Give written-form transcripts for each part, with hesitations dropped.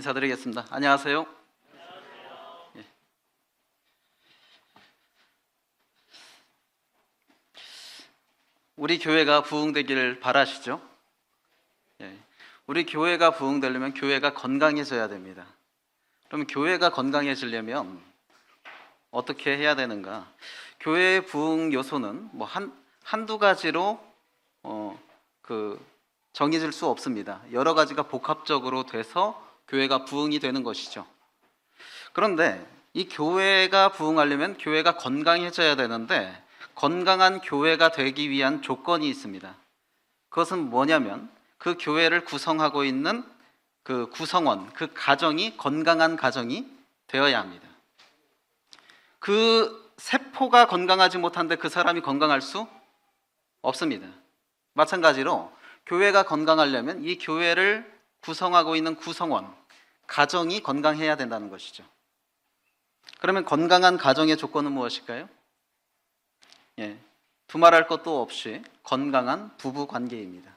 인사드리겠습니다. 안녕하세요. 예. 우리 교회가 부흥되기를 바라시죠? 예. 우리 교회가 부흥되려면 교회가 건강해져야 됩니다. 그러면 교회가 건강해지려면 어떻게 해야 되는가? 교회의 부흥 요소는 뭐 한두 가지로 정해질 수 없습니다. 여러 가지가 복합적으로 돼서 교회가 부흥이 되는 것이죠. 그런데 이 교회가 부흥하려면 교회가 건강해져야 되는데, 건강한 교회가 되기 위한 조건이 있습니다. 그것은 뭐냐면 그 교회를 구성하고 있는 그 구성원, 그 가정이 건강한 가정이 되어야 합니다. 그 세포가 건강하지 못한데 그 사람이 건강할 수 없습니다. 마찬가지로 교회가 건강하려면 이 교회를 구성하고 있는 구성원, 가정이 건강해야 된다는 것이죠. 그러면 건강한 가정의 조건은 무엇일까요? 두말할 것도 없이 건강한 부부 관계입니다.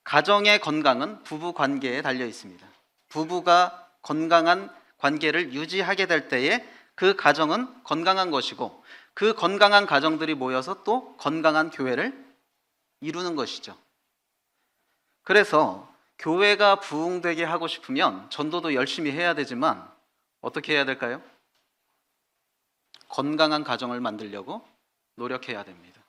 가정의 건강은 부부 관계에 달려 있습니다. 부부가 건강한 관계를 유지하게 될 때에 그 가정은 건강한 것이고, 그 건강한 가정들이 모여서 또 건강한 교회를 이루는 것이죠. 그래서 교회가 부흥되게 하고 싶으면 전도도 열심히 해야 되지만 어떻게 해야 될까요? 건강한 가정을 만들려고 노력해야 됩니다.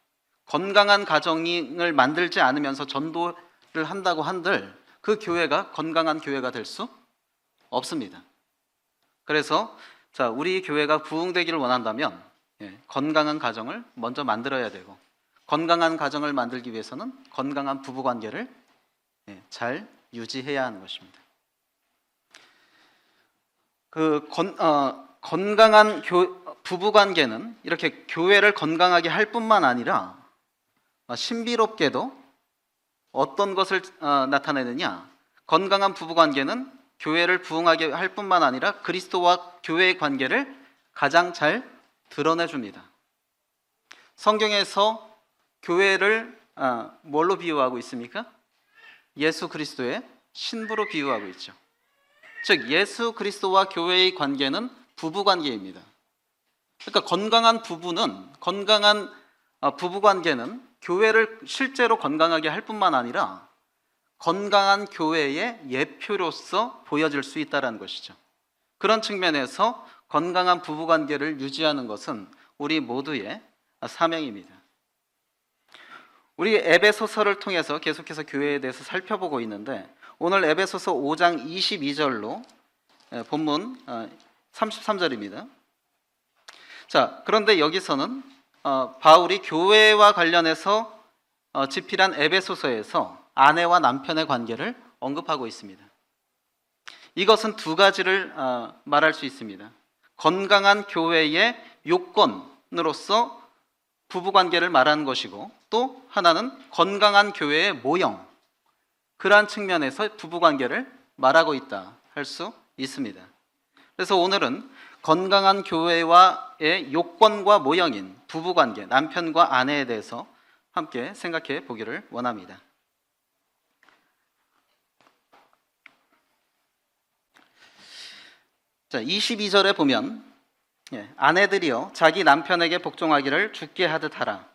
건강한 가정을 만들지 않으면서 전도를 한다고 한들 그 교회가 건강한 교회가 될 수 없습니다. 그래서 우리 교회가 부흥되기를 원한다면 건강한 가정을 먼저 만들어야 되고, 건강한 가정을 만들기 위해서는 건강한 부부관계를 잘 유지해야 하는 것입니다. 건강한 부부관계는 이렇게 교회를 건강하게 할 뿐만 아니라 신비롭게도 어떤 것을 나타내느냐, 건강한 부부관계는 교회를 부흥하게 할 뿐만 아니라 그리스도와 교회의 관계를 가장 잘 드러내줍니다. 성경에서 교회를 뭘로 비유하고 있습니까? 예수 그리스도의 신부로 비유하고 있죠. 즉 예수 그리스도와 교회의 관계는 부부관계입니다. 그러니까 건강한 부부관계는 교회를 실제로 건강하게 할 뿐만 아니라 건강한 교회의 예표로서 보여질 수 있다는 것이죠. 그런 측면에서 건강한 부부관계를 유지하는 것은 우리 모두의 사명입니다. 우리 에베소서를 통해서 계속해서 교회에 대해서 살펴보고 있는데, 오늘 에베소서 5장 22절로 본문 33절입니다. 그런데 여기서는 바울이 교회와 관련해서 집필한 에베소서에서 아내와 남편의 관계를 언급하고 있습니다. 이것은 두 가지를 말할 수 있습니다. 건강한 교회의 요건으로서 부부관계를 말하는 것이고, 또 하나는 건강한 교회의 모형, 그러한 측면에서 부부관계를 말하고 있다 할 수 있습니다. 그래서 오늘은 건강한 교회와의 요건과 모형인 부부관계, 남편과 아내에 대해서 함께 생각해 보기를 원합니다. 자, 22절에 보면 아내들이여 자기 남편에게 복종하기를 주께 하듯 하라.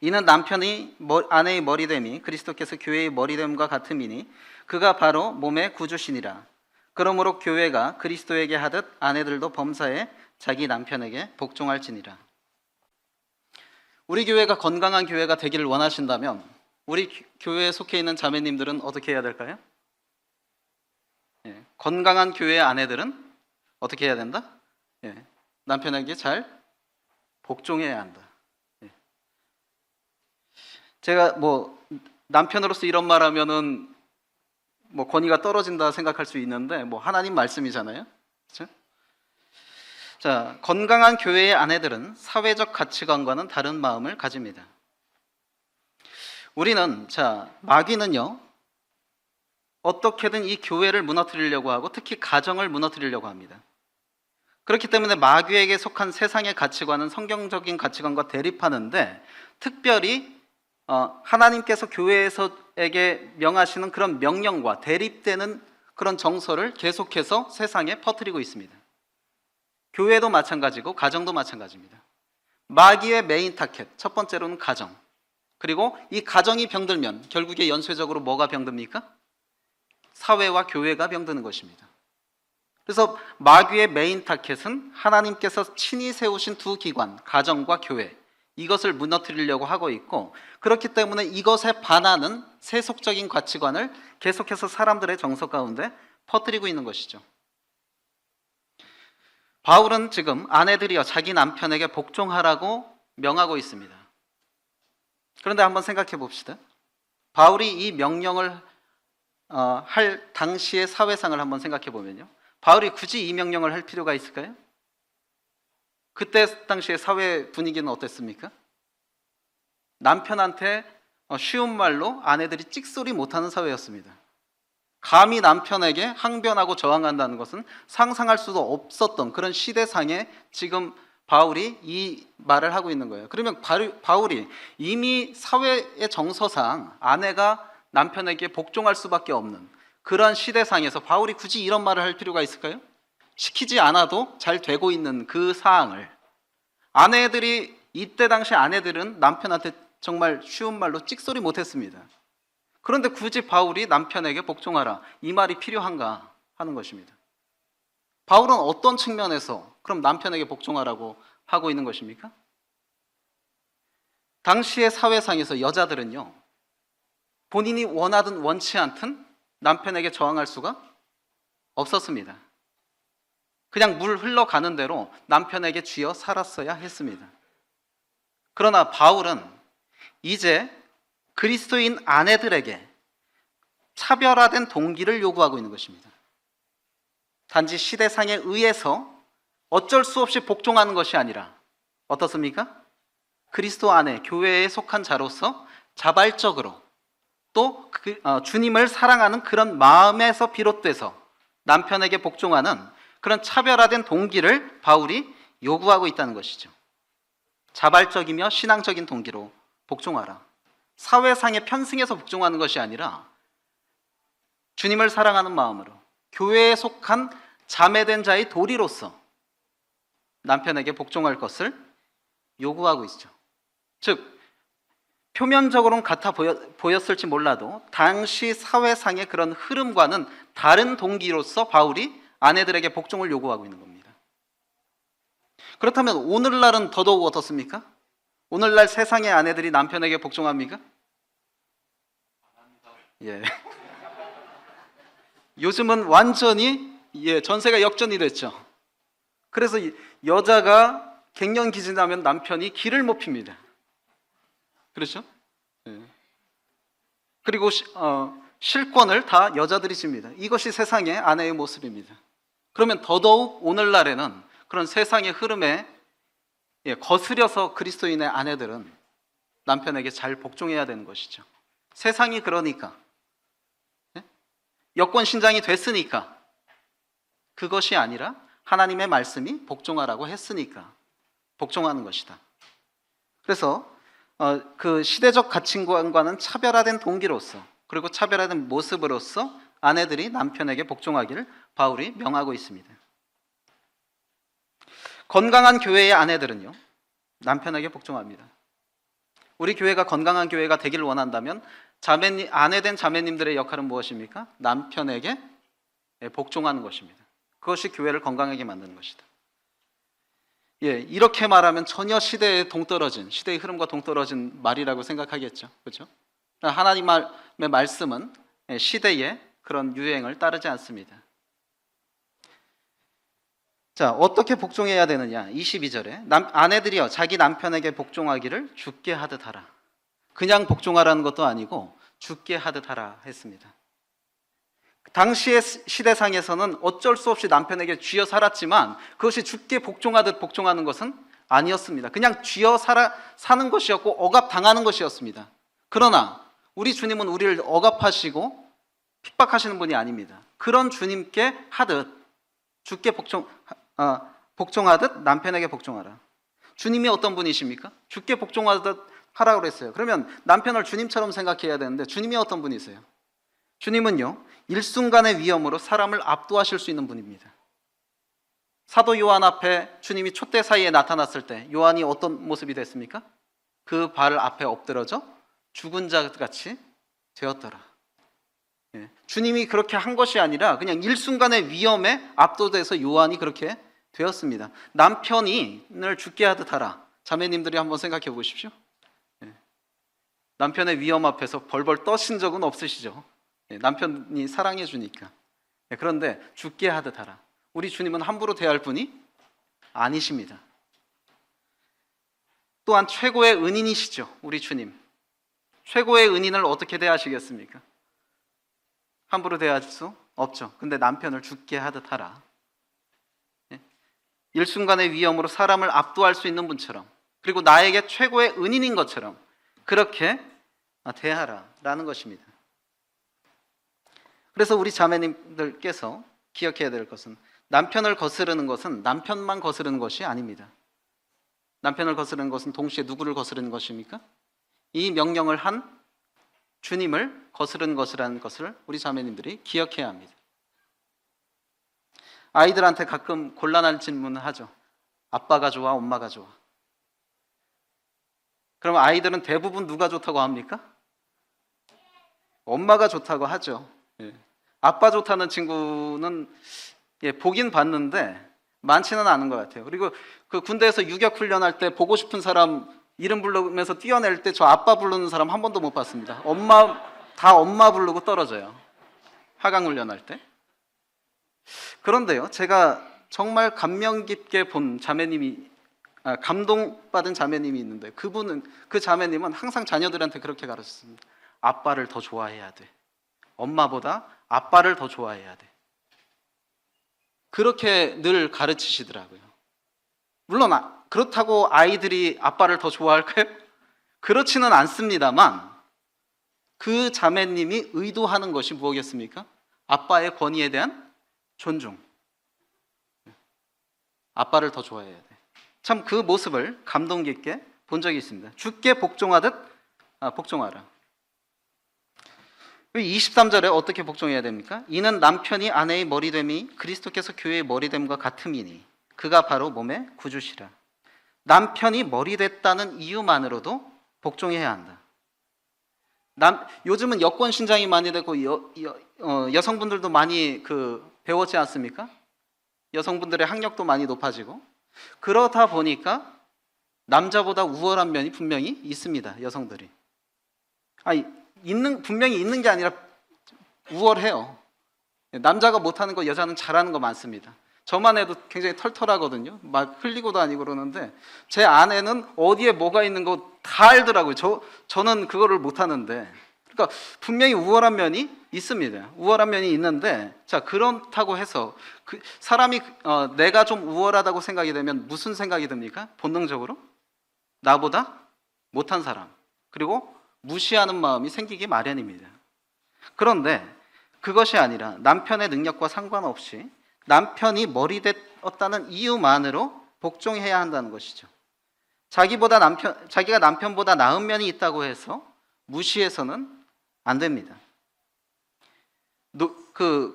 이는 남편이 아내의 머리됨이 그리스도께서 교회의 머리됨과 같음이니 그가 바로 몸의 구주시니라. 그러므로 교회가 그리스도에게 하듯 아내들도 범사에 자기 남편에게 복종할지니라. 우리 교회가 건강한 교회가 되기를 원하신다면 우리 교회에 속해 있는 자매님들은 어떻게 해야 될까요? 건강한 교회의 아내들은 어떻게 해야 된다? 남편에게 잘 복종해야 한다. 제가 남편으로서 이런 말하면은 권위가 떨어진다 생각할 수 있는데 하나님 말씀이잖아요. 그렇죠? 건강한 교회의 아내들은 사회적 가치관과는 다른 마음을 가집니다. 우리는 마귀는요, 어떻게든 이 교회를 무너뜨리려고 하고 특히 가정을 무너뜨리려고 합니다. 그렇기 때문에 마귀에게 속한 세상의 가치관은 성경적인 가치관과 대립하는데, 특별히 하나님께서 교회에게 명하시는 그런 명령과 대립되는 그런 정서를 계속해서 세상에 퍼뜨리고 있습니다. 교회도 마찬가지고 가정도 마찬가지입니다. 마귀의 메인 타켓, 첫 번째로는 가정. 그리고 이 가정이 병들면 결국에 연쇄적으로 뭐가 병듭니까? 사회와 교회가 병드는 것입니다. 그래서 마귀의 메인 타켓은 하나님께서 친히 세우신 두 기관, 가정과 교회, 이것을 무너뜨리려고 하고 있고, 그렇기 때문에 이것에 반하는 세속적인 가치관을 계속해서 사람들의 정서 가운데 퍼뜨리고 있는 것이죠. 바울은 지금 아내들이여 자기 남편에게 복종하라고 명하고 있습니다. 그런데 한번 생각해 봅시다. 바울이 이 명령을 할 당시의 사회상을 한번 생각해 보면요, 바울이 굳이 이 명령을 할 필요가 있을까요? 그때 당시의 사회 분위기는 어땠습니까? 남편한테 쉬운 말로 아내들이 찍소리 못하는 사회였습니다. 감히 남편에게 항변하고 저항한다는 것은 상상할 수도 없었던 그런 시대상에 지금 바울이 이 말을 하고 있는 거예요. 그러면 바울이 이미 사회의 정서상 아내가 남편에게 복종할 수밖에 없는 그런 시대상에서 바울이 굳이 이런 말을 할 필요가 있을까요? 시키지 않아도 잘 되고 있는 그 사항을, 아내들이 이때 당시 아내들은 남편한테 정말 쉬운 말로 찍소리 못했습니다. 그런데 굳이 바울이 남편에게 복종하라, 이 말이 필요한가 하는 것입니다. 바울은 어떤 측면에서 그럼 남편에게 복종하라고 하고 있는 것입니까? 당시의 사회상에서 여자들은요, 본인이 원하든 원치 않든 남편에게 저항할 수가 없었습니다. 그냥 물 흘러가는 대로 남편에게 쥐어 살았어야 했습니다. 그러나 바울은 이제 그리스도인 아내들에게 차별화된 동기를 요구하고 있는 것입니다. 단지 시대상에 의해서 어쩔 수 없이 복종하는 것이 아니라 어떻습니까? 그리스도 안에 교회에 속한 자로서 자발적으로 또 주님을 사랑하는 그런 마음에서 비롯돼서 남편에게 복종하는 그런 차별화된 동기를 바울이 요구하고 있다는 것이죠. 자발적이며 신앙적인 동기로 복종하라. 사회상의 편승에서 복종하는 것이 아니라 주님을 사랑하는 마음으로 교회에 속한 자매된 자의 도리로서 남편에게 복종할 것을 요구하고 있죠. 즉 표면적으로는 같아 보였을지 몰라도 당시 사회상의 그런 흐름과는 다른 동기로서 바울이 아내들에게 복종을 요구하고 있는 겁니다. 그렇다면 오늘날은 더더욱 어떻습니까? 오늘날 세상의 아내들이 남편에게 복종합니까? 예. 요즘은 완전히 전세가 역전이 됐죠. 그래서 여자가 갱년기지나면 남편이 기를 못 핍니다. 그렇죠? 예. 그리고 실권을 다 여자들이 집니다. 이것이 세상의 아내의 모습입니다. 그러면 더더욱 오늘날에는 그런 세상의 흐름에 거스려서 그리스도인의 아내들은 남편에게 잘 복종해야 되는 것이죠. 세상이 그러니까, 여권 신장이 됐으니까, 그것이 아니라 하나님의 말씀이 복종하라고 했으니까 복종하는 것이다. 그래서 그 시대적 가치관과는 차별화된 동기로서, 그리고 차별화된 모습으로서 아내들이 남편에게 복종하기를 바울이 명하고 있습니다. 건강한 교회의 아내들은요, 남편에게 복종합니다. 우리 교회가 건강한 교회가 되기를 원한다면 아내된 자매님들의 역할은 무엇입니까? 남편에게 복종하는 것입니다. 그것이 교회를 건강하게 만드는 것이다. 이렇게 말하면 전혀 시대의 흐름과 동떨어진 말이라고 생각하겠죠. 그렇죠? 하나님의 말씀은 시대의 그런 유행을 따르지 않습니다. 자, 어떻게 복종해야 되느냐? 22절에 아내들이여 자기 남편에게 복종하기를 주께 하듯 하라. 그냥 복종하라는 것도 아니고 주께 하듯 하라 했습니다. 당시의 시대상에서는 어쩔 수 없이 남편에게 쥐어 살았지만 그것이 주께 복종하듯 복종하는 것은 아니었습니다. 그냥 쥐어 사는 것이었고 억압당하는 것이었습니다. 그러나 우리 주님은 우리를 억압하시고 핍박하시는 분이 아닙니다. 그런 주님께 하듯 주께 복종하듯 남편에게 복종하라. 주님이 어떤 분이십니까? 주께 복종하듯 하라고 그랬어요. 그러면 남편을 주님처럼 생각해야 되는데 주님이 어떤 분이세요? 주님은요, 일순간의 위험으로 사람을 압도하실 수 있는 분입니다. 사도 요한 앞에 주님이 촛대 사이에 나타났을 때 요한이 어떤 모습이 됐습니까? 그 발 앞에 엎드러져 죽은 자 같이 되었더라. 주님이 그렇게 한 것이 아니라 그냥 일순간의 위험에 압도돼서 요한이 그렇게 되었습니다. 남편을 죽게 하듯 하라. 자매님들이 한번 생각해 보십시오. 남편의 위험 앞에서 벌벌 떠신 적은 없으시죠? 남편이 사랑해 주니까. 그런데 죽게 하듯 하라. 우리 주님은 함부로 대할 분이 아니십니다. 또한 최고의 은인이시죠. 우리 주님. 최고의 은인을 어떻게 대하시겠습니까? 함부로 대할 수 없죠. 근데 남편을 죽게 하듯 하라. 일순간의 위험으로 사람을 압도할 수 있는 분처럼, 그리고 나에게 최고의 은인인 것처럼 그렇게 대하라라는 것입니다. 그래서 우리 자매님들께서 기억해야 될 것은, 남편을 거스르는 것은 남편만 거스르는 것이 아닙니다. 남편을 거스르는 것은 동시에 누구를 거스르는 것입니까? 이 명령을 한 주님을 거스르는 것이라는 것을 우리 자매님들이 기억해야 합니다. 아이들한테 가끔 곤란한 질문을 하죠. 아빠가 좋아, 엄마가 좋아? 그럼 아이들은 대부분 누가 좋다고 합니까? 엄마가 좋다고 하죠. 아빠 좋다는 친구는 보긴 봤는데 많지는 않은 것 같아요. 그리고 그 군대에서 유격 훈련할 때 보고 싶은 사람 이름 부르면서 뛰어낼 때 저 아빠 부르는 사람 한 번도 못 봤습니다. 다 엄마 부르고 떨어져요. 하강 훈련할 때. 그런데요, 제가 정말 감명 깊게 본 감동받은 자매님이 있는데, 그 자매님은 항상 자녀들한테 그렇게 가르쳤습니다. 아빠를 더 좋아해야 돼. 엄마보다 아빠를 더 좋아해야 돼. 그렇게 늘 가르치시더라고요. 물론 그렇다고 아이들이 아빠를 더 좋아할까요? 그렇지는 않습니다만, 그 자매님이 의도하는 것이 무엇이겠습니까? 아빠의 권위에 대한 존중. 아빠를 더 좋아해야 돼. 참 그 모습을 감동 깊게 본 적이 있습니다. 주께 복종하듯 복종하라. 23절에 어떻게 복종해야 됩니까? 이는 남편이 아내의 머리됨이 그리스도께서 교회의 머리됨과 같음이니 그가 바로 몸의 구주시라. 남편이 머리 됐다는 이유만으로도 복종해야 한다. 요즘은 여권 신장이 많이 되고 여성분들도 많이 배웠지 않습니까? 여성분들의 학력도 많이 높아지고, 그러다 보니까 남자보다 우월한 면이 분명히 있습니다. 여성들이 분명히 있는 게 아니라 우월해요. 남자가 못하는 거 여자는 잘하는 거 많습니다. 저만 해도 굉장히 털털하거든요. 막 흘리고 다니고 그러는데 제 아내는 어디에 뭐가 있는 거 다 알더라고요. 저는 그거를 못하는데. 그러니까 분명히 우월한 면이 있습니다. 우월한 면이 있는데, 자, 그렇다고 해서 사람이 내가 좀 우월하다고 생각이 되면 무슨 생각이 듭니까? 본능적으로 나보다 못한 사람, 그리고 무시하는 마음이 생기기 마련입니다. 그런데 그것이 아니라 남편의 능력과 상관없이 남편이 머리 됐다는 이유만으로 복종해야 한다는 것이죠. 자기가 남편보다 나은 면이 있다고 해서 무시해서는 안 됩니다.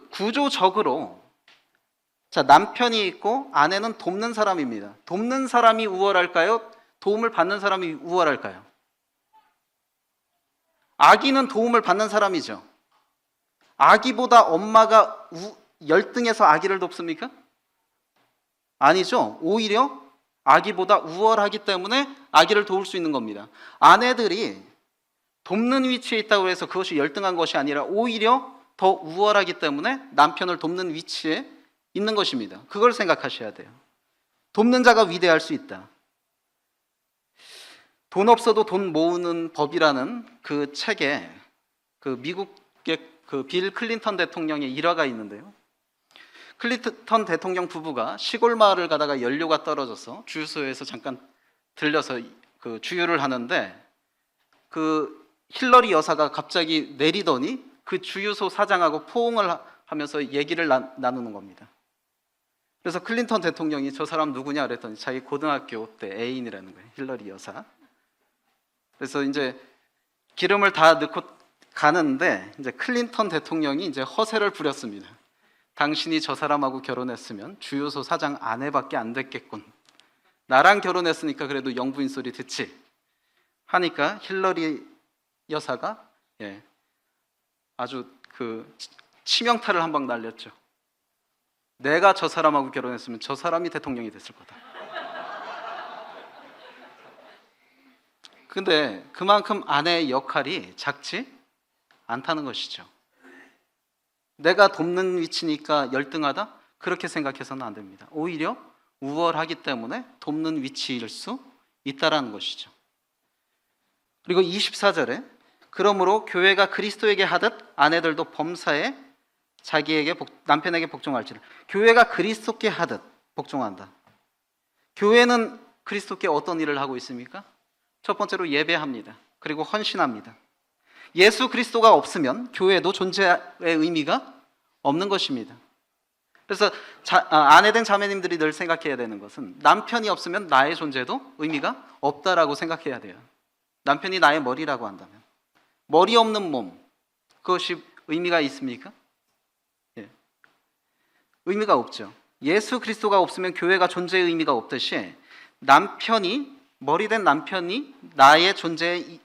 구조적으로 남편이 있고 아내는 돕는 사람입니다. 돕는 사람이 우월할까요? 도움을 받는 사람이 우월할까요? 아기는 도움을 받는 사람이죠. 아기보다 엄마가 열등해서 아기를 돕습니까? 아니죠. 오히려 아기보다 우월하기 때문에 아기를 도울 수 있는 겁니다. 아내들이 돕는 위치에 있다고 해서 그것이 열등한 것이 아니라 오히려 더 우월하기 때문에 남편을 돕는 위치에 있는 것입니다. 그걸 생각하셔야 돼요. 돕는 자가 위대할 수 있다. 돈 없어도 돈 모으는 법이라는 그 책에 미국의 빌 클린턴 대통령의 일화가 있는데요. 클린턴 대통령 부부가 시골 마을을 가다가 연료가 떨어져서 주유소에서 잠깐 들려서 주유를 하는데 힐러리 여사가 갑자기 내리더니 그 주유소 사장하고 포옹을 하면서 얘기를 나누는 겁니다. 그래서 클린턴 대통령이 저 사람 누구냐 그랬더니 자기 고등학교 때 애인이라는 거예요. 힐러리 여사. 그래서 이제 기름을 다 넣고 가는데 이제 클린턴 대통령이 이제 허세를 부렸습니다. 당신이 저 사람하고 결혼했으면 주유소 사장 아내밖에 안 됐겠군. 나랑 결혼했으니까 그래도 영부인 소리 듣지. 하니까 힐러리 여사가 아주 그 치명타를 한 방 날렸죠. 내가 저 사람하고 결혼했으면 저 사람이 대통령이 됐을 거다. 근데 그만큼 아내의 역할이 작지 않다는 것이죠. 내가 돕는 위치니까 열등하다? 그렇게 생각해서는 안 됩니다. 오히려 우월하기 때문에 돕는 위치일 수 있다라는 것이죠. 그리고 24절에 그러므로 교회가 그리스도에게 하듯 아내들도 범사에 자기에게 남편에게 복종할지라. 교회가 그리스도께 하듯 복종한다. 교회는 그리스도께 어떤 일을 하고 있습니까? 첫 번째로 예배합니다. 그리고 헌신합니다. 예수 그리스도가 없으면 교회도 존재의 의미가 없는 것입니다. 그래서 아내된 자매님들이 늘 생각해야 되는 것은 남편이 없으면 나의 존재도 의미가 없다라고 생각해야 돼요. 남편이 나의 머리라고 한다면 머리 없는 몸, 그것이 의미가 있습니까? 의미가 없죠. 예수 그리스도가 없으면 교회가 존재의 의미가 없듯이 머리된 남편이 나의 존재의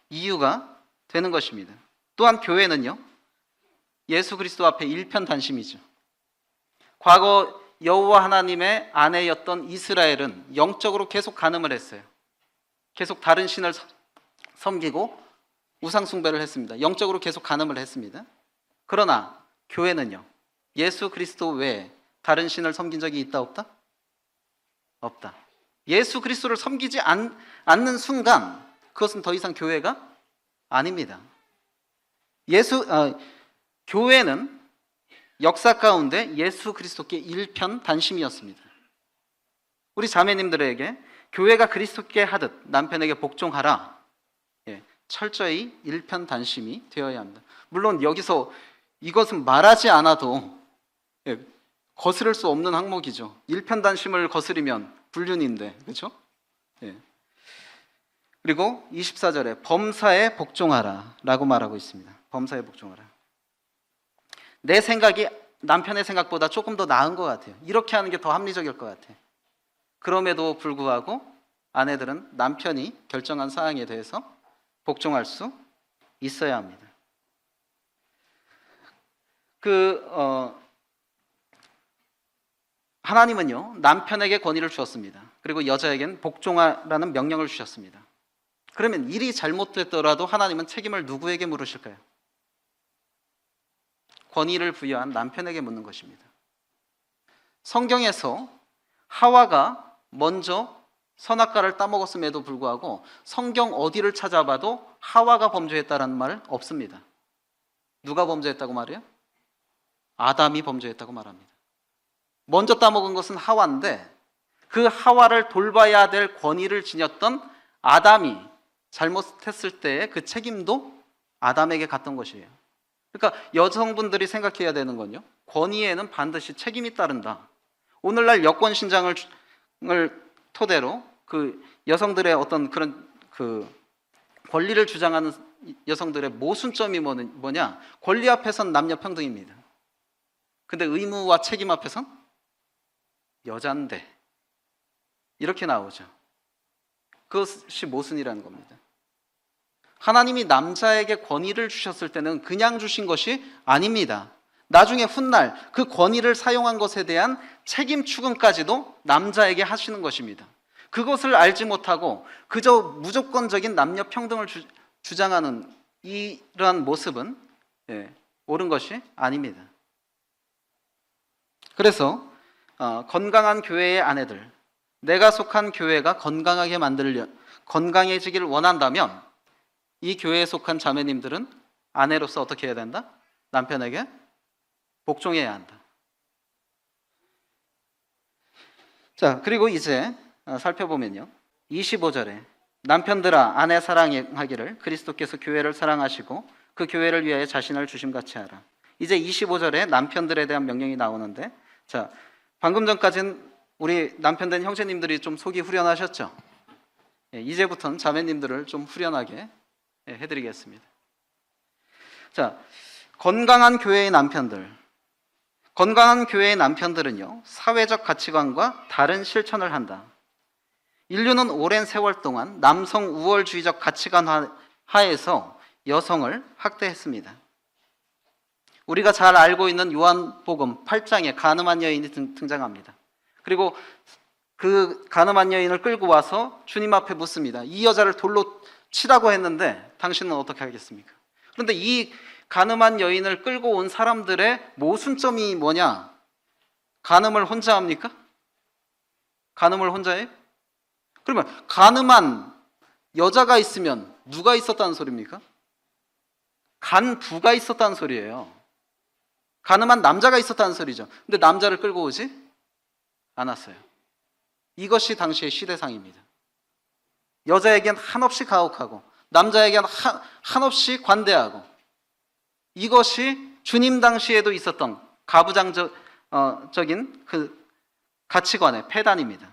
이유가 되는 것입니다. 또한 교회는요, 예수 그리스도 앞에 일편단심이죠. 과거 여호와 하나님의 아내였던 이스라엘은 영적으로 계속 간음을 했어요. 계속 다른 신을 섬기고 우상 숭배를 했습니다. 영적으로 계속 간음을 했습니다. 그러나 교회는요, 예수 그리스도 외에 다른 신을 섬긴 적이 있다 없다? 없다. 예수 그리스도를 섬기지 않는 순간 그것은 더 이상 교회가 아닙니다. 교회는 역사 가운데 예수 그리스도께 일편단심이었습니다. 우리 자매님들에게 교회가 그리스도께 하듯 남편에게 복종하라. 철저히 일편단심이 되어야 합니다. 물론 여기서 이것은 말하지 않아도 거스를 수 없는 항목이죠. 일편단심을 거스리면 불륜인데, 그렇죠? 그리고 24절에 범사에 복종하라 라고 말하고 있습니다. 범사에 복종하라. 내 생각이 남편의 생각보다 조금 더 나은 것 같아요. 이렇게 하는 게 더 합리적일 것 같아요. 그럼에도 불구하고 아내들은 남편이 결정한 사항에 대해서 복종할 수 있어야 합니다. 하나님은요, 남편에게 권위를 주었습니다. 그리고 여자에게는 복종하라는 명령을 주셨습니다. 그러면 일이 잘못됐더라도 하나님은 책임을 누구에게 물으실까요? 권위를 부여한 남편에게 묻는 것입니다. 성경에서 하와가 먼저 선악과를 따먹었음에도 불구하고 성경 어디를 찾아봐도 하와가 범죄했다는 말 없습니다. 누가 범죄했다고 말해요? 아담이 범죄했다고 말합니다. 먼저 따먹은 것은 하와인데 그 하와를 돌봐야 될 권위를 지녔던 아담이 잘못했을 때의 그 책임도 아담에게 갔던 것이에요. 그러니까 여성분들이 생각해야 되는 건요, 권위에는 반드시 책임이 따른다. 오늘날 여권 신장을 토대로 그 여성들의 어떤 그런 그 권리를 주장하는 여성들의 모순점이 뭐냐? 권리 앞에선 남녀 평등입니다. 근데 의무와 책임 앞에선 여잔데 이렇게 나오죠. 그것이 모순이라는 겁니다. 하나님이 남자에게 권위를 주셨을 때는 그냥 주신 것이 아닙니다. 나중에 훗날 그 권위를 사용한 것에 대한 책임 추궁까지도 남자에게 하시는 것입니다. 그것을 알지 못하고 그저 무조건적인 남녀 평등을 주장하는 이러한 모습은 옳은 것이 아닙니다. 그래서 건강한 교회의 아내들, 내가 속한 교회가 건강해지기를 원한다면 이 교회에 속한 자매님들은 아내로서 어떻게 해야 된다? 남편에게 복종해야 한다. 자, 그리고 이제 살펴보면요, 25절에 남편들아 아내 사랑하기를 그리스도께서 교회를 사랑하시고 그 교회를 위하여 자신을 주심같이 하라. 이제 25절에 남편들에 대한 명령이 나오는데, 자, 방금 전까지는 우리 남편된 형제님들이 좀 속이 후련하셨죠? 이제부터는 자매님들을 좀 후련하게 해드리겠습니다. 자, 건강한 교회의 남편들은요, 사회적 가치관과 다른 실천을 한다. 인류는 오랜 세월 동안 남성 우월주의적 가치관 하에서 여성을 학대했습니다. 우리가 잘 알고 있는 요한복음 8장에 가늠한 여인이 등장합니다. 그리고 그 가늠한 여인을 끌고 와서 주님 앞에 묻습니다. 이 여자를 돌로 치라고 했는데 당신은 어떻게 하겠습니까? 그런데 이 가늠한 여인을 끌고 온 사람들의 모순점이 뭐냐? 간음을 혼자 합니까? 간음을 혼자 해요? 그러면 간음한 여자가 있으면 누가 있었다는 소리입니까? 간부가 있었다는 소리예요. 간음한 남자가 있었다는 소리죠. 근데 남자를 끌고 오지 않았어요. 이것이 당시의 시대상입니다. 여자에겐 한없이 가혹하고 남자에겐 한없이 관대하고, 이것이 주님 당시에도 있었던 가부장적인 그 가치관의 폐단입니다.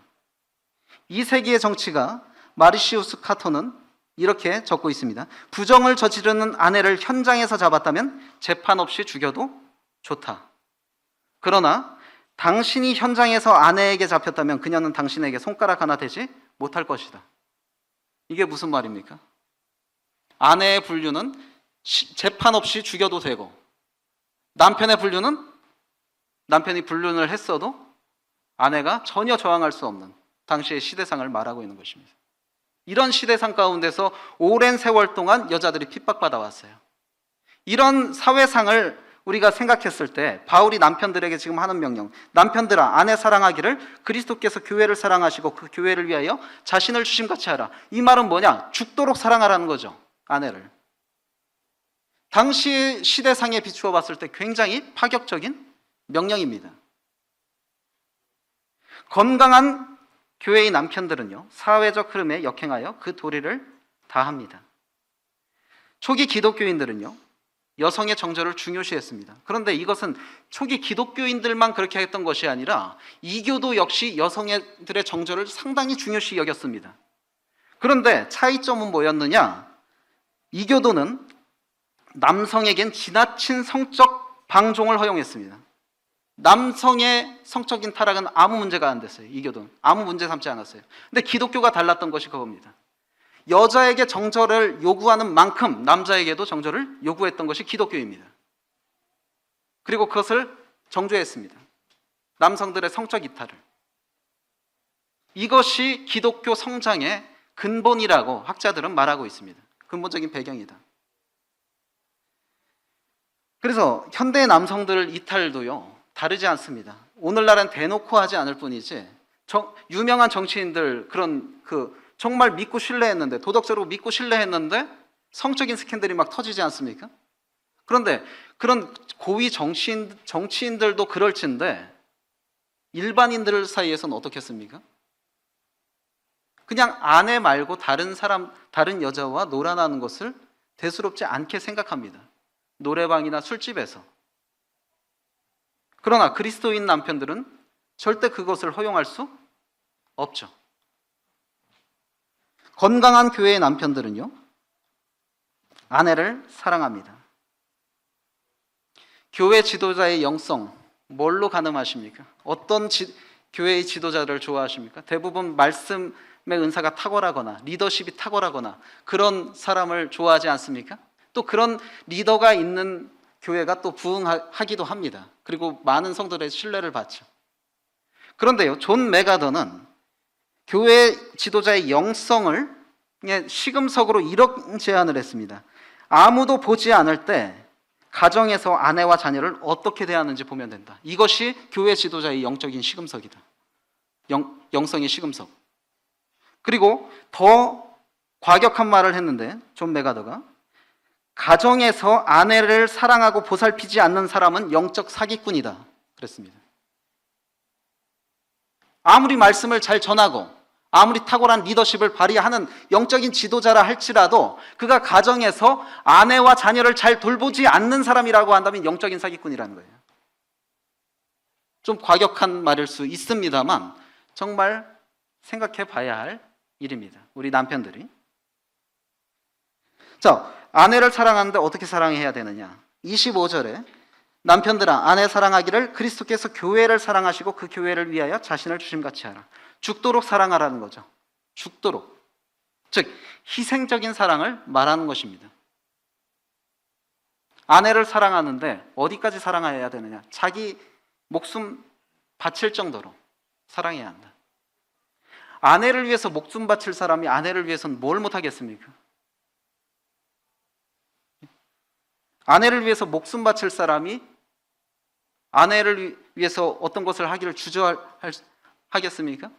이 세기의 정치가 마르시우스 카토는 이렇게 적고 있습니다. 부정을 저지르는 아내를 현장에서 잡았다면 재판 없이 죽여도 좋다. 그러나 당신이 현장에서 아내에게 잡혔다면 그녀는 당신에게 손가락 하나 대지 못할 것이다. 이게 무슨 말입니까? 아내의 분류는 재판 없이 죽여도 되고, 남편의 분류는 남편이 불륜을 했어도 아내가 전혀 저항할 수 없는 당시의 시대상을 말하고 있는 것입니다. 이런 시대상 가운데서 오랜 세월 동안 여자들이 핍박받아 왔어요. 이런 사회상을 우리가 생각했을 때 바울이 남편들에게 지금 하는 명령, 남편들아 아내 사랑하기를 그리스도께서 교회를 사랑하시고 그 교회를 위하여 자신을 주심같이 하라. 이 말은 뭐냐? 죽도록 사랑하라는 거죠, 아내를. 당시 시대상에 비추어 봤을 때 굉장히 파격적인 명령입니다. 건강한 교회의 남편들은요, 사회적 흐름에 역행하여 그 도리를 다합니다. 초기 기독교인들은요, 여성의 정절을 중요시했습니다. 그런데 이것은 초기 기독교인들만 그렇게 했던 것이 아니라 이교도 역시 여성들의 정절을 상당히 중요시 여겼습니다. 그런데 차이점은 뭐였느냐? 이교도는 남성에겐 지나친 성적 방종을 허용했습니다. 남성의 성적인 타락은 아무 문제가 안 됐어요. 이교도는 아무 문제 삼지 않았어요. 근데 기독교가 달랐던 것이 그겁니다. 여자에게 정절을 요구하는 만큼 남자에게도 정절을 요구했던 것이 기독교입니다. 그리고 그것을 정죄했습니다. 남성들의 성적 이탈을. 이것이 기독교 성장의 근본이라고 학자들은 말하고 있습니다. 근본적인 배경이다. 그래서 현대 남성들 이탈도요, 다르지 않습니다. 오늘날은 대놓고 하지 않을 뿐이지, 유명한 정치인들 정말 믿고 신뢰했는데, 도덕적으로 믿고 신뢰했는데 성적인 스캔들이 막 터지지 않습니까? 그런데 그런 고위 정치인들도 그럴진데 일반인들 사이에서는 어떻겠습니까? 그냥 아내 말고 다른 여자와 놀아나는 것을 대수롭지 않게 생각합니다. 노래방이나 술집에서. 그러나 그리스도인 남편들은 절대 그것을 허용할 수 없죠. 건강한 교회의 남편들은요, 아내를 사랑합니다. 교회 지도자의 영성, 뭘로 가늠하십니까? 어떤 교회의 지도자를 좋아하십니까? 대부분 말씀의 은사가 탁월하거나 리더십이 탁월하거나 그런 사람을 좋아하지 않습니까? 또 그런 리더가 있는 교회가 또 부흥하기도 합니다. 그리고 많은 성도들의 신뢰를 받죠. 그런데요, 존 메가더는 교회 지도자의 영성을 시금석으로 이런 제안을 했습니다. 아무도 보지 않을 때 가정에서 아내와 자녀를 어떻게 대하는지 보면 된다. 이것이 교회 지도자의 영적인 시금석이다. 영성의 시금석. 그리고 더 과격한 말을 했는데, 존 메가더가 가정에서 아내를 사랑하고 보살피지 않는 사람은 영적 사기꾼이다 그랬습니다. 아무리 말씀을 잘 전하고 아무리 탁월한 리더십을 발휘하는 영적인 지도자라 할지라도 그가 가정에서 아내와 자녀를 잘 돌보지 않는 사람이라고 한다면 영적인 사기꾼이라는 거예요. 좀 과격한 말일 수 있습니다만 정말 생각해 봐야 할 일입니다. 우리 남편들이. 자, 아내를 사랑하는데 어떻게 사랑해야 되느냐? 25절에 남편들아 아내 사랑하기를 그리스도께서 교회를 사랑하시고 그 교회를 위하여 자신을 주심같이 하라. 죽도록 사랑하라는 거죠. 죽도록. 즉 희생적인 사랑을 말하는 것입니다. 아내를 사랑하는데 어디까지 사랑해야 되느냐? 자기 목숨 바칠 정도로 사랑해야 한다. 아내를 위해서 목숨 바칠 사람이 아내를 위해서는 뭘 못하겠습니까? 아내를 위해서 목숨 바칠 사람이 아내를 위해서 어떤 것을 하기를 주저하겠습니까?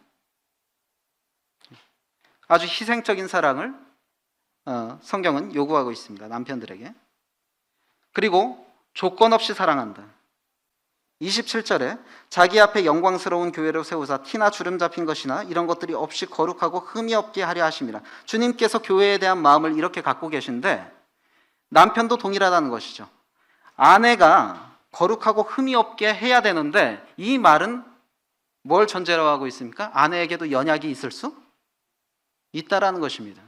아주 희생적인 사랑을 성경은 요구하고 있습니다. 남편들에게. 그리고 조건 없이 사랑한다. 27절에 자기 앞에 영광스러운 교회로 세우사 티나 주름 잡힌 것이나 이런 것들이 없이 거룩하고 흠이 없게 하려 하심이라. 주님께서 교회에 대한 마음을 이렇게 갖고 계신데 남편도 동일하다는 것이죠. 아내가 거룩하고 흠이 없게 해야 되는데 이 말은 뭘 전제로 하고 있습니까? 아내에게도 연약이 있을 수 있다라는 것입니다.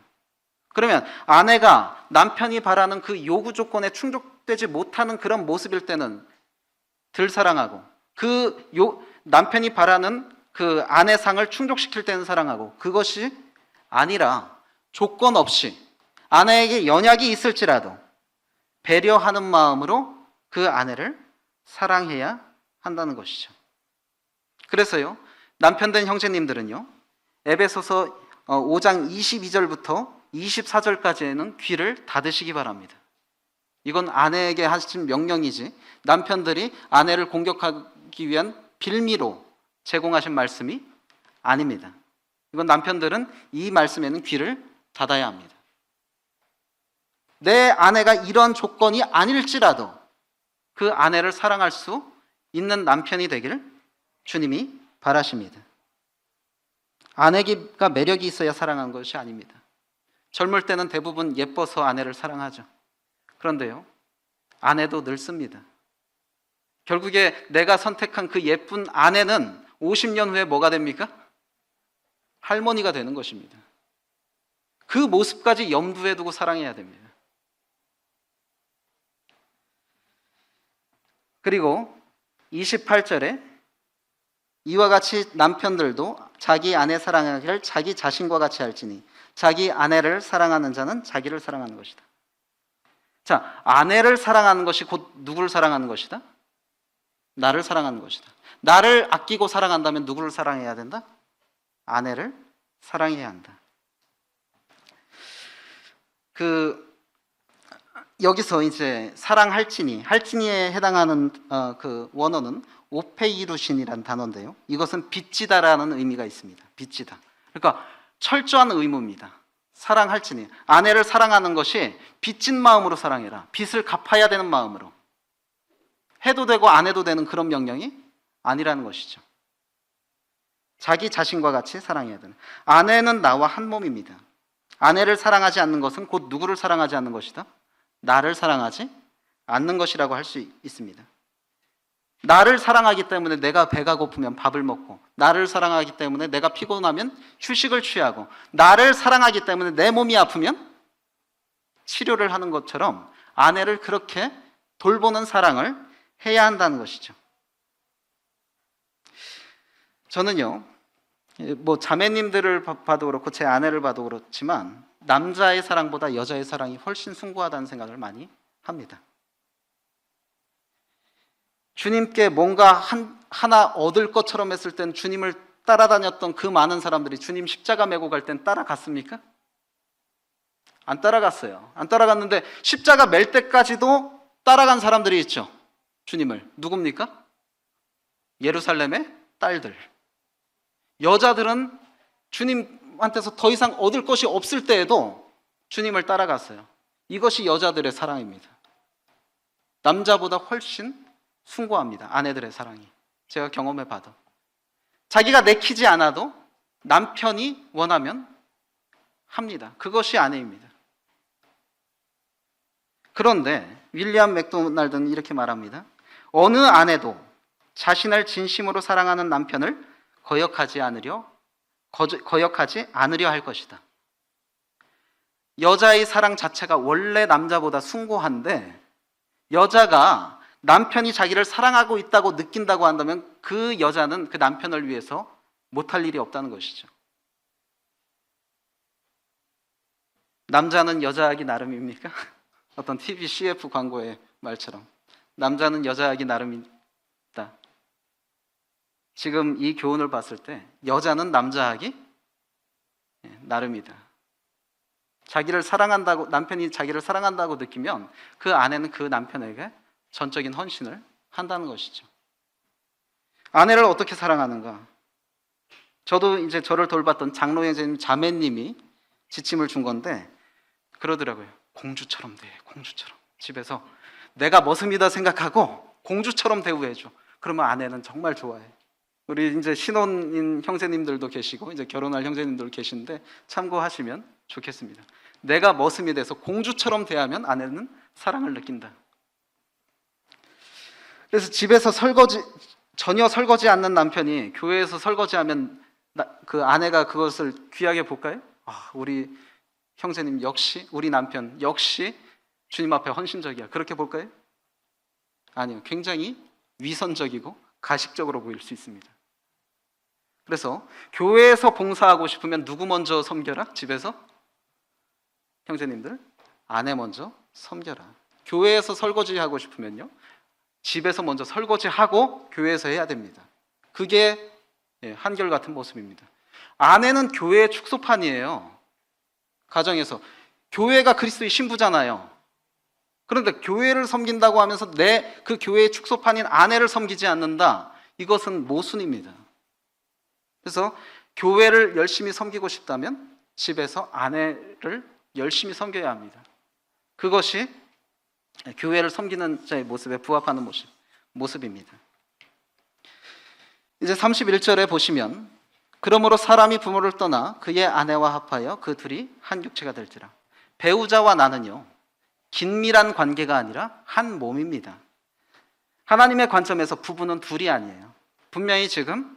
그러면 아내가 남편이 바라는 그 요구 조건에 충족되지 못하는 그런 모습일 때는 덜 사랑하고 남편이 바라는 그 아내상을 충족시킬 때는 사랑하고 그것이 아니라 조건 없이 아내에게 연약이 있을지라도 배려하는 마음으로 그 아내를 사랑해야 한다는 것이죠. 그래서요, 남편된 형제님들은요, 에베소서 5장 22절부터 24절까지에는 귀를 닫으시기 바랍니다. 이건 아내에게 하신 명령이지 남편들이 아내를 공격하기 위한 빌미로 제공하신 말씀이 아닙니다. 이건 남편들은 이 말씀에는 귀를 닫아야 합니다. 내 아내가 이런 조건이 아닐지라도 그 아내를 사랑할 수 있는 남편이 되기를 주님이 바라십니다. 아내가 매력이 있어야 사랑한 것이 아닙니다. 젊을 때는 대부분 예뻐서 아내를 사랑하죠. 그런데요, 아내도 늙습니다. 결국에 내가 선택한 그 예쁜 아내는 50년 후에 뭐가 됩니까? 할머니가 되는 것입니다. 그 모습까지 염두에 두고 사랑해야 됩니다. 그리고 28절에 이와 같이 남편들도 자기 아내 사랑하기를 자기 자신과 같이 할지니 자기 아내를 사랑하는 자는 자기를 사랑하는 것이다. 자, 아내를 사랑하는 것이 곧 누구를 사랑하는 것이다? 나를 사랑하는 것이다. 나를 아끼고 사랑한다면 누구를 사랑해야 된다? 아내를 사랑해야 한다. 여기서 이제 할지니에 해당하는 그 원어는 오페이루신이라는 단어인데요. 이것은 빚지다라는 의미가 있습니다. 빚지다. 그러니까 철저한 의무입니다. 사랑할지니 아내를 사랑하는 것이 빚진 마음으로 사랑해라. 빚을 갚아야 되는 마음으로. 해도 되고 안 해도 되는 그런 명령이 아니라는 것이죠. 자기 자신과 같이 사랑해야 되는. 아내는 나와 한 몸입니다. 아내를 사랑하지 않는 것은 곧 누구를 사랑하지 않는 것이다? 나를 사랑하지 않는 것이라고 할 수 있습니다. 나를 사랑하기 때문에 내가 배가 고프면 밥을 먹고, 나를 사랑하기 때문에 내가 피곤하면 휴식을 취하고, 나를 사랑하기 때문에 내 몸이 아프면 치료를 하는 것처럼 아내를 그렇게 돌보는 사랑을 해야 한다는 것이죠. 저는요, 뭐 자매님들을 봐도 그렇고 제 아내를 봐도 그렇지만 남자의 사랑보다 여자의 사랑이 훨씬 숭고하다는 생각을 많이 합니다. 주님께 뭔가 하나 얻을 것처럼 했을 땐 주님을 따라다녔던 그 많은 사람들이 주님 십자가 메고 갈 땐 따라갔습니까? 안 따라갔어요. 안 따라갔는데 십자가 맬 때까지도 따라간 사람들이 있죠. 주님을. 누굽니까? 예루살렘의 딸들. 여자들은 주님한테서 더 이상 얻을 것이 없을 때에도 주님을 따라갔어요. 이것이 여자들의 사랑입니다. 남자보다 훨씬 숭고합니다. 아내들의 사랑이. 제가 경험해봐도. 자기가 내키지 않아도 남편이 원하면 합니다. 그것이 아내입니다. 그런데 윌리엄 맥도날드는 이렇게 말합니다. 어느 아내도 자신을 진심으로 사랑하는 남편을 거역하지 않으려 할 것이다. 여자의 사랑 자체가 원래 남자보다 숭고한데 여자가 남편이 자기를 사랑하고 있다고 느낀다고 한다면 그 여자는 그 남편을 위해서 못할 일이 없다는 것이죠. 남자는 여자하기 나름입니까? 어떤 TV CF 광고의 말처럼 남자는 여자하기 나름이다. 지금 이 교훈을 봤을 때 여자는 남자하기 나름이다. 자기를 사랑한다고, 남편이 자기를 사랑한다고 느끼면 그 아내는 그 남편에게 전적인 헌신을 한다는 것이죠. 아내를 어떻게 사랑하는가? 저도 이제 저를 돌봤던 장로 형제님 자매님이 지침을 준 건데 그러더라고요. 공주처럼 대해, 공주처럼. 집에서 내가 머슴이다 생각하고 공주처럼 대우해줘. 그러면 아내는 정말 좋아해. 우리 이제 신혼인 형제님들도 계시고 이제 결혼할 형제님들 계신데 참고하시면 좋겠습니다. 내가 머슴이 돼서 공주처럼 대하면 아내는 사랑을 느낀다. 그래서 집에서 전혀 설거지 않는 남편이 교회에서 설거지하면 그 아내가 그것을 귀하게 볼까요? 우리 형제님 역시, 우리 남편 역시 주님 앞에 헌신적이야. 그렇게 볼까요? 아니요. 굉장히 위선적이고 가식적으로 보일 수 있습니다. 그래서 교회에서 봉사하고 싶으면 누구 먼저 섬겨라? 집에서? 형제님들, 아내 먼저 섬겨라. 교회에서 설거지하고 싶으면요, 집에서 먼저 설거지하고 교회에서 해야 됩니다. 그게 한결같은 모습입니다. 아내는 교회의 축소판이에요. 가정에서. 교회가 그리스도의 신부잖아요. 그런데 교회를 섬긴다고 하면서 그 교회의 축소판인 아내를 섬기지 않는다. 이것은 모순입니다. 그래서 교회를 열심히 섬기고 싶다면 집에서 아내를 열심히 섬겨야 합니다. 그것이 교회를 섬기는 자의 모습에 부합하는 모습입니다. 이제 31절에 보시면 그러므로 사람이 부모를 떠나 그의 아내와 합하여 그 둘이 한 육체가 될지라. 배우자와 나는요, 긴밀한 관계가 아니라 한 몸입니다. 하나님의 관점에서 부부는 둘이 아니에요. 분명히 지금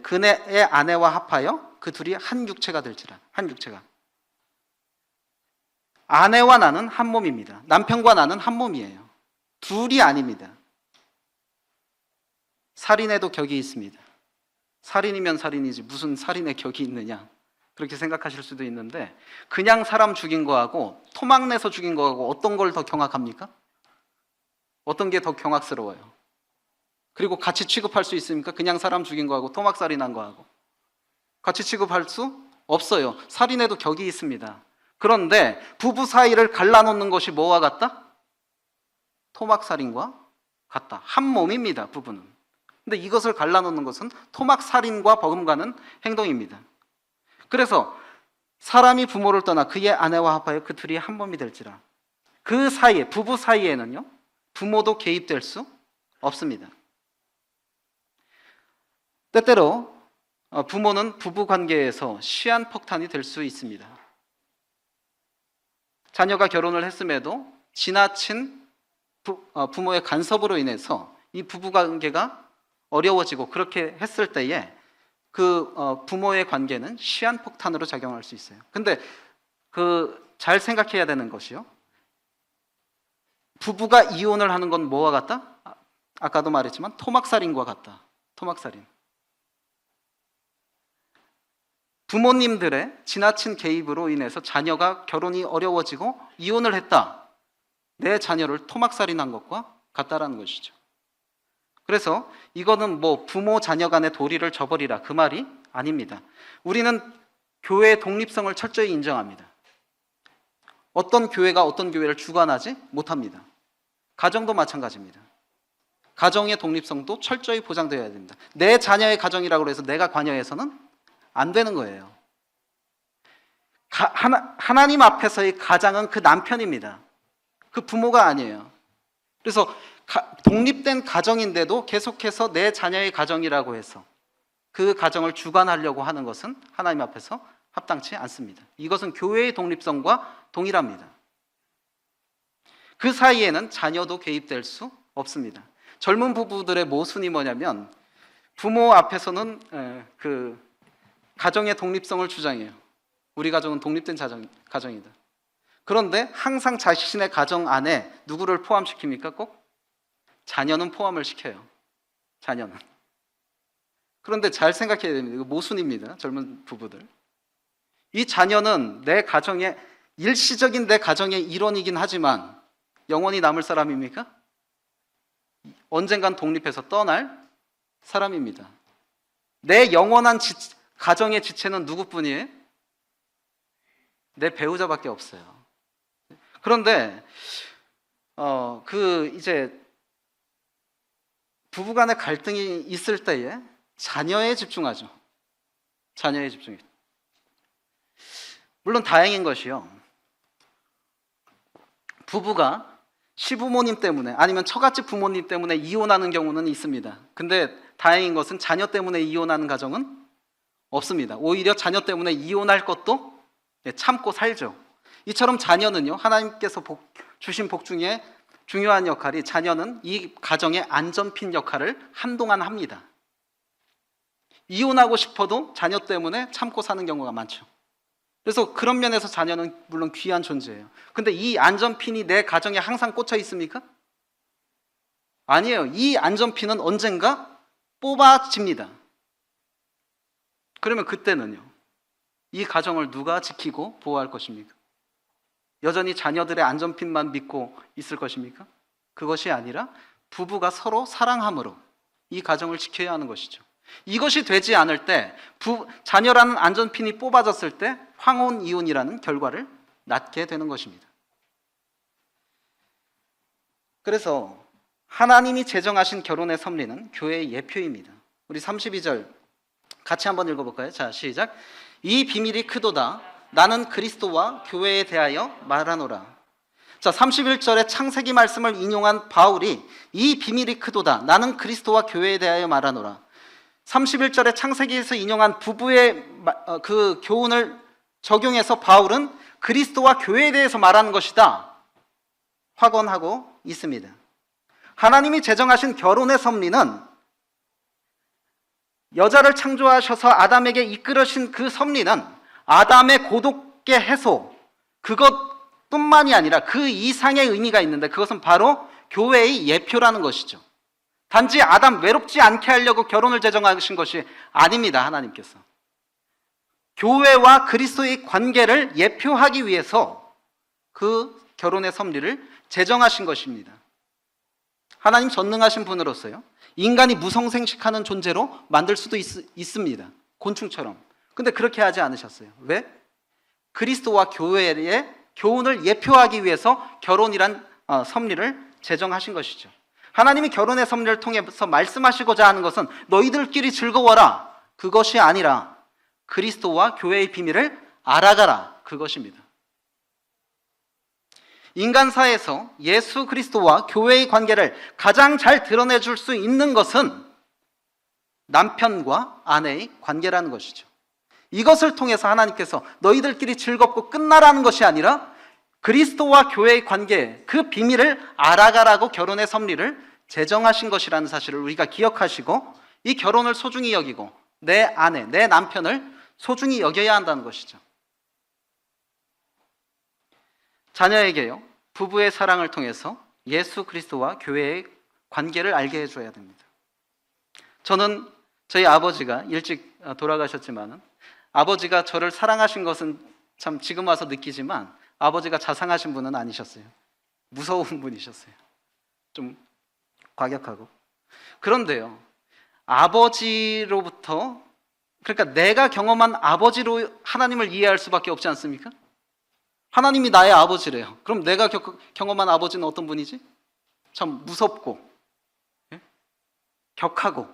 그의 아내와 합하여 그 둘이 한 육체가 될지라. 한 육체가. 아내와 나는 한 몸입니다. 남편과 나는 한 몸이에요. 둘이 아닙니다. 살인에도 격이 있습니다. 살인이면 살인이지 무슨 살인의 격이 있느냐, 그렇게 생각하실 수도 있는데 그냥 사람 죽인 거하고 토막 내서 죽인 거하고 어떤 걸 더 경악합니까? 어떤 게 더 경악스러워요? 그리고 같이 취급할 수 있습니까? 그냥 사람 죽인 거하고 토막 살인한 거하고 같이 취급할 수 없어요. 살인에도 격이 있습니다. 그런데 부부 사이를 갈라놓는 것이 뭐와 같다? 토막살인과 같다. 한 몸입니다, 부부는. 근데 이것을 갈라놓는 것은 토막살인과 버금가는 행동입니다. 그래서 사람이 부모를 떠나 그의 아내와 합하여 그 둘이 한 몸이 될지라. 그 사이에, 부부 사이에는요, 부모도 개입될 수 없습니다. 때때로 부모는 부부 관계에서 시한폭탄이 될 수 있습니다. 자녀가 결혼을 했음에도 지나친 부모의 간섭으로 인해서 이 부부 관계가 어려워지고 그렇게 했을 때에 그 부모의 관계는 시한폭탄으로 작용할 수 있어요. 근데 잘 생각해야 되는 것이요, 부부가 이혼을 하는 건 뭐와 같다? 아까도 말했지만 토막살인과 같다. 토막살인. 부모님들의 지나친 개입으로 인해서 자녀가 결혼이 어려워지고 이혼을 했다. 내 자녀를 토막살인한 것과 같다라는 것이죠. 그래서 이거는 뭐 부모 자녀 간의 도리를 저버리라, 그 말이 아닙니다. 우리는 교회의 독립성을 철저히 인정합니다. 어떤 교회가 어떤 교회를 주관하지 못합니다. 가정도 마찬가지입니다. 가정의 독립성도 철저히 보장되어야 됩니다. 내 자녀의 가정이라고 해서 내가 관여해서는 안 되는 거예요. 하나님 앞에서의 가장은 그 남편입니다. 그 부모가 아니에요. 그래서 독립된 가정인데도 계속해서 내 자녀의 가정이라고 해서 그 가정을 주관하려고 하는 것은 하나님 앞에서 합당치 않습니다. 이것은 교회의 독립성과 동일합니다. 그 사이에는 자녀도 개입될 수 없습니다. 젊은 부부들의 모순이 뭐냐면 부모 앞에서는 가정의 독립성을 주장해요. 우리 가정은 독립된 가정이다. 그런데 항상 자신의 가정 안에 누구를 포함시킵니까? 꼭 자녀는 포함을 시켜요. 자녀는. 그런데 잘 생각해야 됩니다. 이거 모순입니다. 젊은 부부들. 이 자녀는 내 가정의 일시적인 내 가정의 일원이긴 하지만 영원히 남을 사람입니까? 언젠간 독립해서 떠날 사람입니다. 내 영원한 가정의 지체는 누구뿐이에요? 내 배우자밖에 없어요. 그런데 이제 부부간의 갈등이 있을 때에 자녀에 집중하죠. 자녀에 집중해. 물론 다행인 것이요. 부부가 시부모님 때문에 아니면 처갓집 부모님 때문에 이혼하는 경우는 있습니다. 근데 다행인 것은 자녀 때문에 이혼하는 가정은 없습니다. 오히려 자녀 때문에 이혼할 것도 참고 살죠. 이처럼 자녀는요, 하나님께서 주신 복 중에 중요한 역할이, 자녀는 이 가정의 안전핀 역할을 한동안 합니다. 이혼하고 싶어도 자녀 때문에 참고 사는 경우가 많죠. 그래서 그런 면에서 자녀는 물론 귀한 존재예요. 근데 이 안전핀이 내 가정에 항상 꽂혀 있습니까? 아니에요. 이 안전핀은 언젠가 뽑아집니다. 그러면 그때는요, 이 가정을 누가 지키고 보호할 것입니까? 여전히 자녀들의 안전핀만 믿고 있을 것입니까? 그것이 아니라 부부가 서로 사랑함으로 이 가정을 지켜야 하는 것이죠. 이것이 되지 않을 때, 자녀라는 안전핀이 뽑아졌을 때 황혼 이혼이라는 결과를 낳게 되는 것입니다. 그래서 하나님이 제정하신 결혼의 섭리는 교회의 예표입니다. 우리 32절 같이 한번 읽어볼까요? 자, 시작. 이 비밀이 크도다. 나는 그리스도와 교회에 대하여 말하노라. 자, 31절의 창세기 말씀을 인용한 바울이 이 비밀이 크도다. 나는 그리스도와 교회에 대하여 말하노라. 31절의 창세기에서 인용한 부부의 그 교훈을 적용해서 바울은 그리스도와 교회에 대해서 말하는 것이다 확언하고 있습니다. 하나님이 제정하신 결혼의 섭리는, 여자를 창조하셔서 아담에게 이끌으신 그 섭리는 아담의 고독의 해소, 그것뿐만이 아니라 그 이상의 의미가 있는데, 그것은 바로 교회의 예표라는 것이죠. 단지 아담 외롭지 않게 하려고 결혼을 제정하신 것이 아닙니다. 하나님께서 교회와 그리스도의 관계를 예표하기 위해서 그 결혼의 섭리를 제정하신 것입니다. 하나님 전능하신 분으로서요, 인간이 무성생식하는 존재로 만들 수도 있습니다. 곤충처럼. 근데 그렇게 하지 않으셨어요. 왜? 그리스도와 교회의 교훈을 예표하기 위해서 결혼이란 섭리를 제정하신 것이죠. 하나님이 결혼의 섭리를 통해서 말씀하시고자 하는 것은 너희들끼리 즐거워라, 그것이 아니라 그리스도와 교회의 비밀을 알아가라, 그것입니다. 인간사에서 예수 그리스도와 교회의 관계를 가장 잘 드러내줄 수 있는 것은 남편과 아내의 관계라는 것이죠. 이것을 통해서 하나님께서 너희들끼리 즐겁고 끝나라는 것이 아니라 그리스도와 교회의 관계, 그 비밀을 알아가라고 결혼의 섭리를 제정하신 것이라는 사실을 우리가 기억하시고, 이 결혼을 소중히 여기고 내 아내, 내 남편을 소중히 여겨야 한다는 것이죠. 자녀에게요, 부부의 사랑을 통해서 예수 그리스도와 교회의 관계를 알게 해줘야 됩니다. 저는 저희 아버지가 일찍 돌아가셨지만 아버지가 저를 사랑하신 것은 참 지금 와서 느끼지만 아버지가 자상하신 분은 아니셨어요. 무서운 분이셨어요. 좀 과격하고. 그런데요, 아버지로부터, 그러니까 내가 경험한 아버지로 하나님을 이해할 수밖에 없지 않습니까? 하나님이 나의 아버지래요. 그럼 내가 경험한 아버지는 어떤 분이지? 참 무섭고 격하고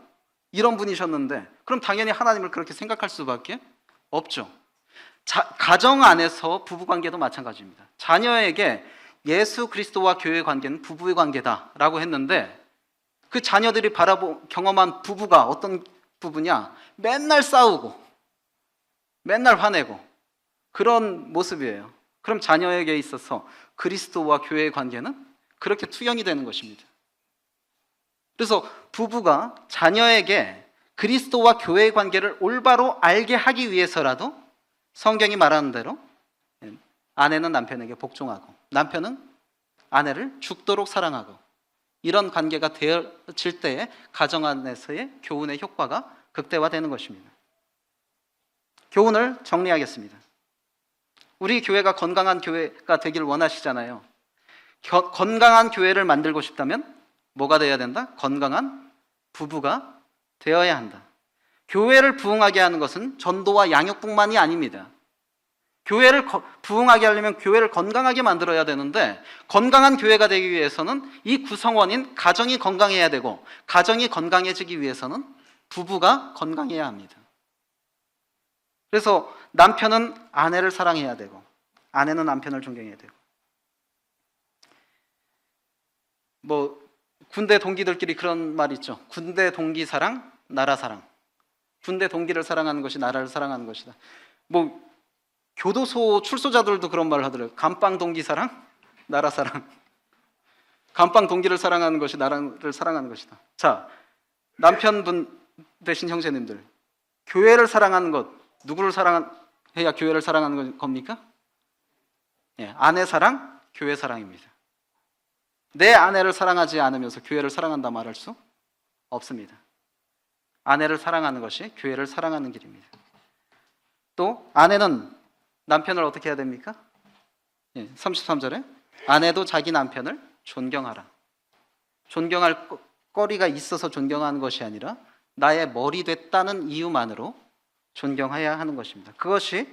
이런 분이셨는데, 그럼 당연히 하나님을 그렇게 생각할 수밖에 없죠. 가정 안에서 부부관계도 마찬가지입니다. 자녀에게 예수 그리스도와 교회의 관계는 부부의 관계다라고 했는데, 그 자녀들이 경험한 부부가 어떤 부부냐? 맨날 싸우고 맨날 화내고 그런 모습이에요. 그럼 자녀에게 있어서 그리스도와 교회의 관계는 그렇게 투영이 되는 것입니다. 그래서 부부가 자녀에게 그리스도와 교회의 관계를 올바로 알게 하기 위해서라도 성경이 말하는 대로 아내는 남편에게 복종하고 남편은 아내를 죽도록 사랑하고 이런 관계가 되어질 때에 가정 안에서의 교훈의 효과가 극대화되는 것입니다. 교훈을 정리하겠습니다. 우리 교회가 건강한 교회가 되길 원하시잖아요. 건강한 교회를 만들고 싶다면 뭐가 되어야 된다? 건강한 부부가 되어야 한다. 교회를 부흥하게 하는 것은 전도와 양육뿐만이 아닙니다. 교회를 부흥하게 하려면 교회를 건강하게 만들어야 되는데 건강한 교회가 되기 위해서는 이 구성원인 가정이 건강해야 되고 가정이 건강해지기 위해서는 부부가 건강해야 합니다. 그래서 남편은 아내를 사랑해야 되고 아내는 남편을 존경해야 되고 군대 동기들끼리 그런 말 있죠. 군대 동기 사랑, 나라 사랑. 군대 동기를 사랑하는 것이 나라를 사랑하는 것이다. 교도소 출소자들도 그런 말을 하더라고요. 감방 동기 사랑, 나라 사랑. 감방 동기를 사랑하는 것이 나라를 사랑하는 것이다. 자, 남편분 되신 형제님들, 교회를 사랑하는 것, 누구를 사랑해야 교회를 사랑하는 겁니까? 아내 사랑, 교회 사랑입니다. 내 아내를 사랑하지 않으면서 교회를 사랑한다 말할 수 없습니다. 아내를 사랑하는 것이 교회를 사랑하는 길입니다. 또 아내는 남편을 어떻게 해야 됩니까? 33절에 아내도 자기 남편을 존경하라. 존경할 거리가 있어서 존경하는 것이 아니라 나의 머리 됐다는 이유만으로 존경해야 하는 것입니다. 그것이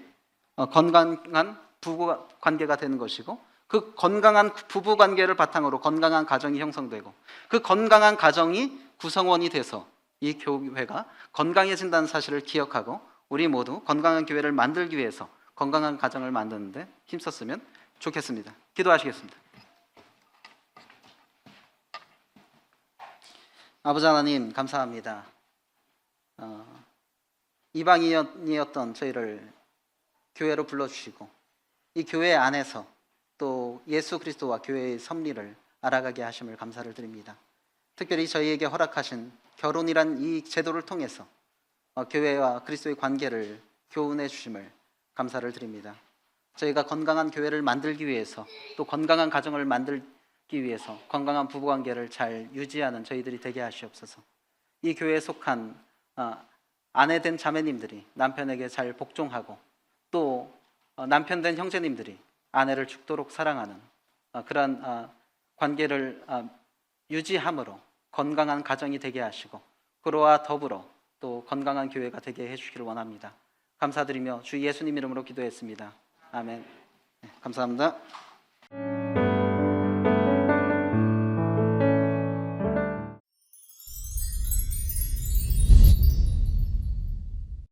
건강한 부부 관계가 되는 것이고 그 건강한 부부 관계를 바탕으로 건강한 가정이 형성되고 그 건강한 가정이 구성원이 돼서 이 교회가 건강해진다는 사실을 기억하고 우리 모두 건강한 교회를 만들기 위해서 건강한 가정을 만드는데 힘썼으면 좋겠습니다. 기도하시겠습니다. 아버지 하나님 감사합니다. 이방인이었던 저희를 교회로 불러주시고 이 교회 안에서 또 예수 그리스도와 교회의 섭리를 알아가게 하심을 감사를 드립니다. 특별히 저희에게 허락하신 결혼이란 이 제도를 통해서 교회와 그리스도의 관계를 교훈해 주심을 감사를 드립니다. 저희가 건강한 교회를 만들기 위해서 또 건강한 가정을 만들기 위해서 건강한 부부관계를 잘 유지하는 저희들이 되게 하시옵소서. 이 교회에 속한 아내된 자매님들이 남편에게 잘 복종하고 또 남편된 형제님들이 아내를 죽도록 사랑하는 그러한 관계를 유지함으로 건강한 가정이 되게 하시고 그와 더불어 또 건강한 교회가 되게 해주시기를 원합니다. 감사드리며 주 예수님 이름으로 기도했습니다. 아멘. 감사합니다.